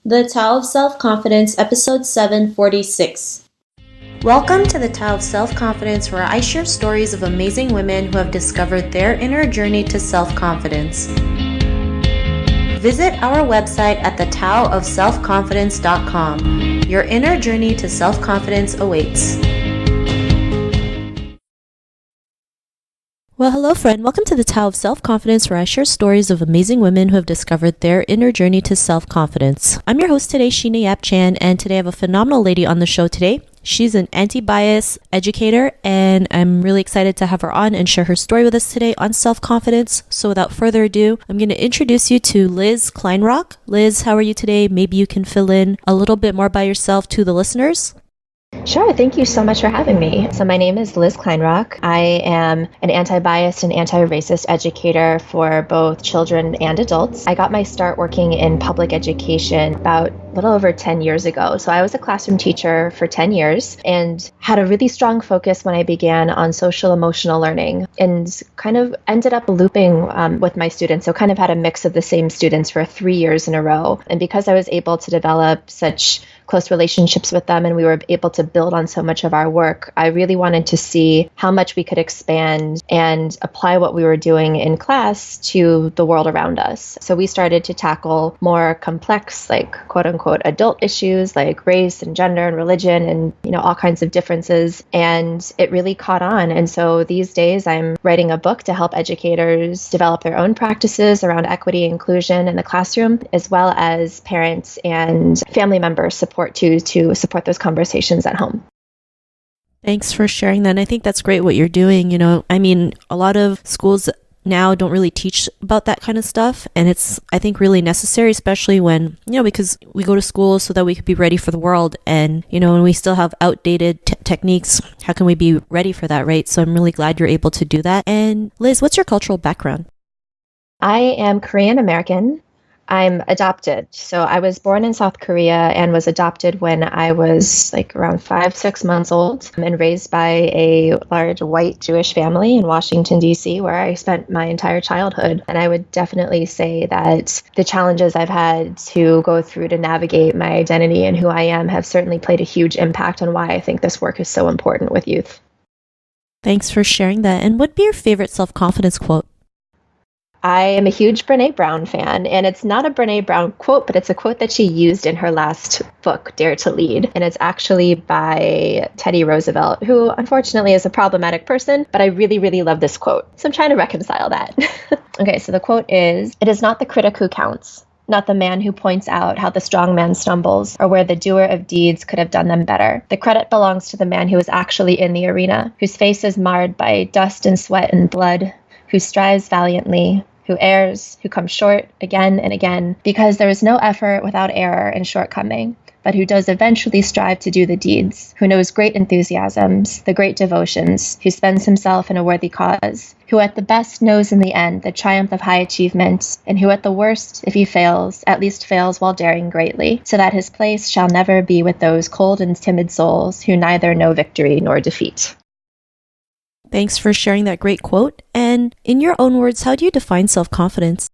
The Tao of Self-Confidence, Episode 746. Welcome to the Tao of Self-Confidence, where I share stories of amazing women who have discovered their inner journey to self-confidence. Visit our website at thetaoofselfconfidence.com. Your inner journey to self-confidence awaits. Well, hello friend. Welcome to the Tao of Self-Confidence, where I share stories of amazing women who have discovered their inner journey to self-confidence. I'm your host today, Sheena Yap Chan, and today I have a phenomenal lady on the show today. She's an anti-bias educator, and I'm really excited to have her on and share her story with us today on self-confidence. So without further ado, I'm going to introduce you to Liz Kleinrock. Liz, how are you today? Maybe you can fill in a little bit more by yourself to the listeners. Sure. Thank you so much for having me. So my name is Liz Kleinrock. I am an anti-biased and anti-racist educator for both children and adults. I got my start working in public education about a little over 10 years ago. So I was a classroom teacher for 10 years and had a really strong focus when I began on social emotional learning and kind of ended up looping with my students. So kind of had a mix of the same students for 3 years in a row. And because I was able to develop such close relationships with them and we were able to build on so much of our work, I really wanted to see how much we could expand and apply what we were doing in class to the world around us. So we started to tackle more complex, like quote unquote adult issues like race and gender and religion and all kinds of differences. And it really caught on. And so these days I'm writing a book to help educators develop their own practices around equity and inclusion in the classroom, as well as parents and family members to support those conversations at home. Thanks for sharing that. And I think that's great what you're doing. A lot of schools now don't really teach about that kind of stuff. And it's, I think, really necessary, especially when, because we go to school so that we could be ready for the world. And, when we still have outdated techniques, how can we be ready for that, right? So I'm really glad you're able to do that. And Liz, what's your cultural background? I am Korean American. I'm adopted. So I was born in South Korea and was adopted when I was around 5-6 months old and raised by a large white Jewish family in Washington, D.C., where I spent my entire childhood. And I would definitely say that the challenges I've had to go through to navigate my identity and who I am have certainly played a huge impact on why I think this work is so important with youth. Thanks for sharing that. And what'd be your favorite self-confidence quote? I am a huge Brené Brown fan, and it's not a Brené Brown quote, but it's a quote that she used in her last book, Dare to Lead. And it's actually by Teddy Roosevelt, who unfortunately is a problematic person, but I really, really love this quote. So I'm trying to reconcile that. Okay, so the quote is, "It is not the critic who counts, not the man who points out how the strong man stumbles or where the doer of deeds could have done them better. The credit belongs to the man who is actually in the arena, whose face is marred by dust and sweat and blood, who strives valiantly, who errs, who comes short again and again, because there is no effort without error and shortcoming, but who does eventually strive to do the deeds, who knows great enthusiasms, the great devotions, who spends himself in a worthy cause, who at the best knows in the end the triumph of high achievement, and who at the worst, if he fails, at least fails while daring greatly, so that his place shall never be with those cold and timid souls who neither know victory nor defeat." Thanks for sharing that great quote. And in your own words, how do you define self-confidence?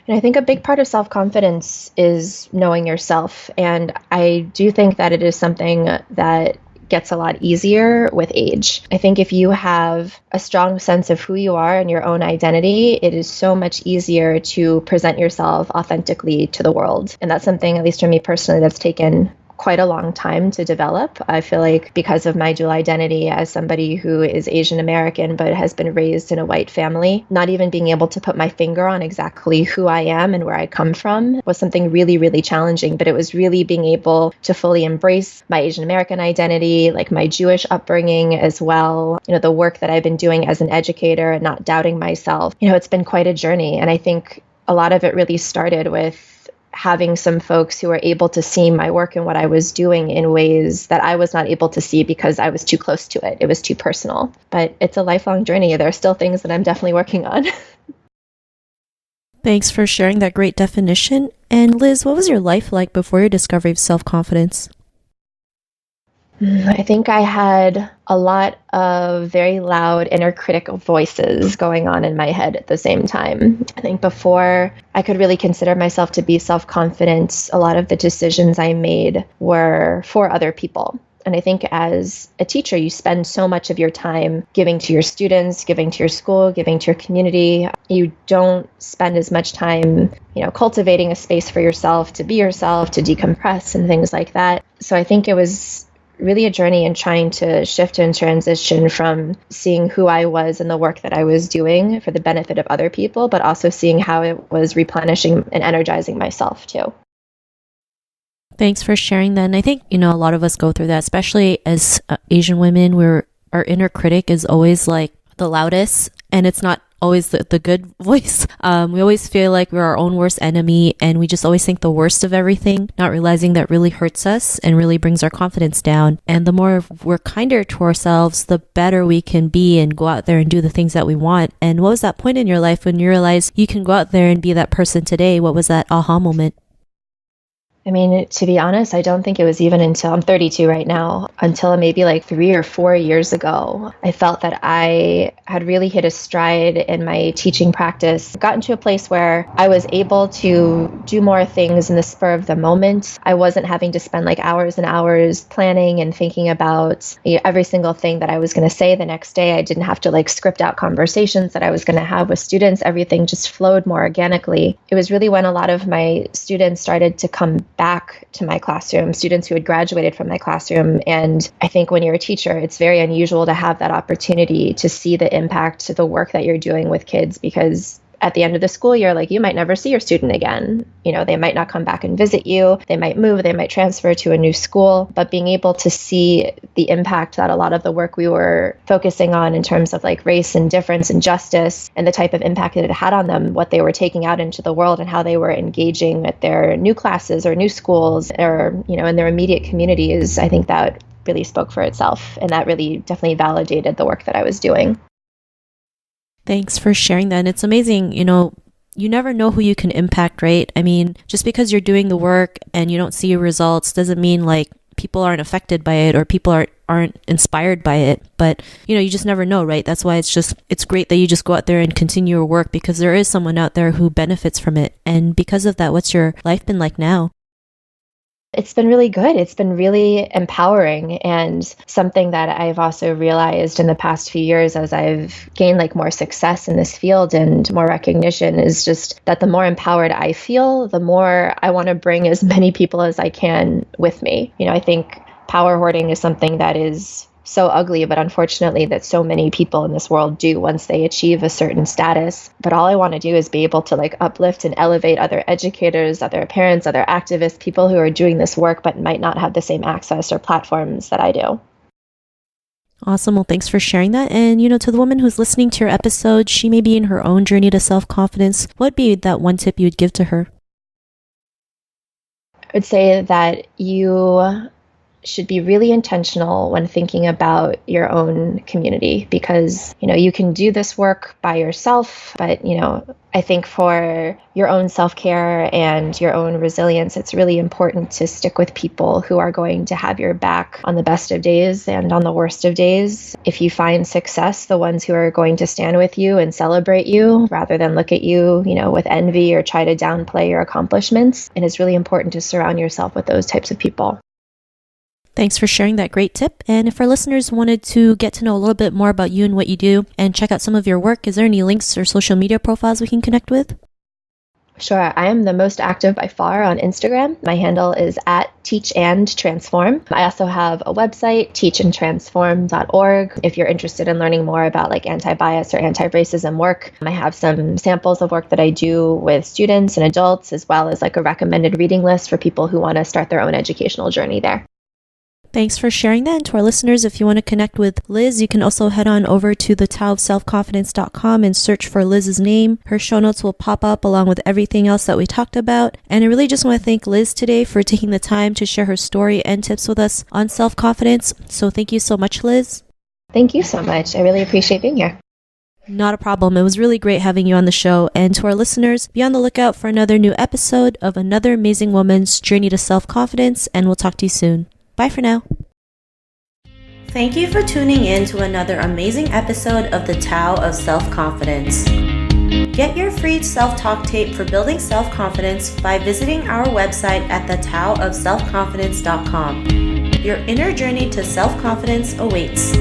And I think a big part of self-confidence is knowing yourself. And I do think that it is something that gets a lot easier with age. I think if you have a strong sense of who you are and your own identity, it is so much easier to present yourself authentically to the world. And that's something, at least for me personally, that's taken quite a long time to develop. I feel like because of my dual identity as somebody who is Asian American but has been raised in a white family, not even being able to put my finger on exactly who I am and where I come from was something really, really challenging. But it was really being able to fully embrace my Asian American identity, like my Jewish upbringing as well, the work that I've been doing as an educator and not doubting myself. It's been quite a journey. And I think a lot of it really started with having some folks who were able to see my work and what I was doing in ways that I was not able to see because I was too close to it. It was too personal. But it's a lifelong journey. There are still things that I'm definitely working on. Thanks for sharing that great definition. And Liz, what was your life like before your discovery of self-confidence? I think I had a lot of very loud inner critic voices going on in my head at the same time. I think before I could really consider myself to be self-confident, a lot of the decisions I made were for other people. And I think as a teacher, you spend so much of your time giving to your students, giving to your school, giving to your community. You don't spend as much time, cultivating a space for yourself, to be yourself, to decompress and things like that. So I think it was really a journey in trying to shift and transition from seeing who I was and the work that I was doing for the benefit of other people, but also seeing how it was replenishing and energizing myself too. Thanks for sharing that. And I think, a lot of us go through that, especially as Asian women, where our inner critic is always like the loudest, and it's not always the good voice. We always feel like we're our own worst enemy, and we just always think the worst of everything, not realizing that really hurts us and really brings our confidence down. And the more we're kinder to ourselves, the better we can be and go out there and do the things that we want. And what was that point in your life when you realized you can go out there and be that person today? What was that aha moment? I mean, to be honest, I don't think it was even until I'm 32 right now, until maybe like 3 or 4 years ago, I felt that I had really hit a stride in my teaching practice, gotten to a place where I was able to do more things in the spur of the moment. I wasn't having to spend like hours and hours planning and thinking about every single thing that I was going to say the next day. I didn't have to like script out conversations that I was going to have with students. Everything just flowed more organically. It was really when a lot of my students started to come back to my classroom, students who had graduated from my classroom. And I think when you're a teacher, it's very unusual to have that opportunity to see the impact of the work that you're doing with kids, because at the end of the school year, like, you might never see your student again. They might not come back and visit you. They might move, they might transfer to a new school. But being able to see the impact that a lot of the work we were focusing on in terms of like race and difference and justice, and the type of impact that it had on them, what they were taking out into the world and how they were engaging at their new classes or new schools or, in their immediate communities, I think that really spoke for itself. And that really definitely validated the work that I was doing. Thanks for sharing that. And it's amazing, you never know who you can impact, right? I mean, just because you're doing the work and you don't see your results doesn't mean like people aren't affected by it or people aren't inspired by it. But, you just never know, right? That's why it's great that you just go out there and continue your work, because there is someone out there who benefits from it. And because of that, what's your life been like now? It's been really good. It's been really empowering, and something that I've also realized in the past few years as I've gained like more success in this field and more recognition is just that the more empowered I feel, the more I want to bring as many people as I can with me. I think power hoarding is something that is so ugly, but unfortunately that so many people in this world do once they achieve a certain status. But all I want to do is be able to like uplift and elevate other educators, other parents, other activists, people who are doing this work but might not have the same access or platforms that I do. Awesome. Well, thanks for sharing that. And, to the woman who's listening to your episode, she may be in her own journey to self-confidence. What would be that one tip you would give to her? I would say that you should be really intentional when thinking about your own community, because, you can do this work by yourself, but, I think for your own self-care and your own resilience, it's really important to stick with people who are going to have your back on the best of days and on the worst of days. If you find success, the ones who are going to stand with you and celebrate you rather than look at you, with envy or try to downplay your accomplishments. And it's really important to surround yourself with those types of people. Thanks for sharing that great tip. And if our listeners wanted to get to know a little bit more about you and what you do and check out some of your work, is there any links or social media profiles we can connect with? Sure. I am the most active by far on Instagram. My handle is @teachandtransform. I also have a website, teachandtransform.org. If you're interested in learning more about like anti-bias or anti-racism work, I have some samples of work that I do with students and adults, as well as like a recommended reading list for people who want to start their own educational journey there. Thanks for sharing that. And to our listeners, if you want to connect with Liz, you can also head on over to thetaoofselfconfidence.com and search for Liz's name. Her show notes will pop up along with everything else that we talked about. And I really just want to thank Liz today for taking the time to share her story and tips with us on self-confidence. So thank you so much, Liz. Thank you so much. I really appreciate being here. Not a problem. It was really great having you on the show. And to our listeners, be on the lookout for another new episode of another amazing woman's journey to self-confidence. And we'll talk to you soon. Bye for now. Thank you for tuning in to another amazing episode of the Tao of Self-Confidence. Get your free self-talk tape for building self-confidence by visiting our website at thetaoofselfconfidence.com. Your inner journey to self-confidence awaits.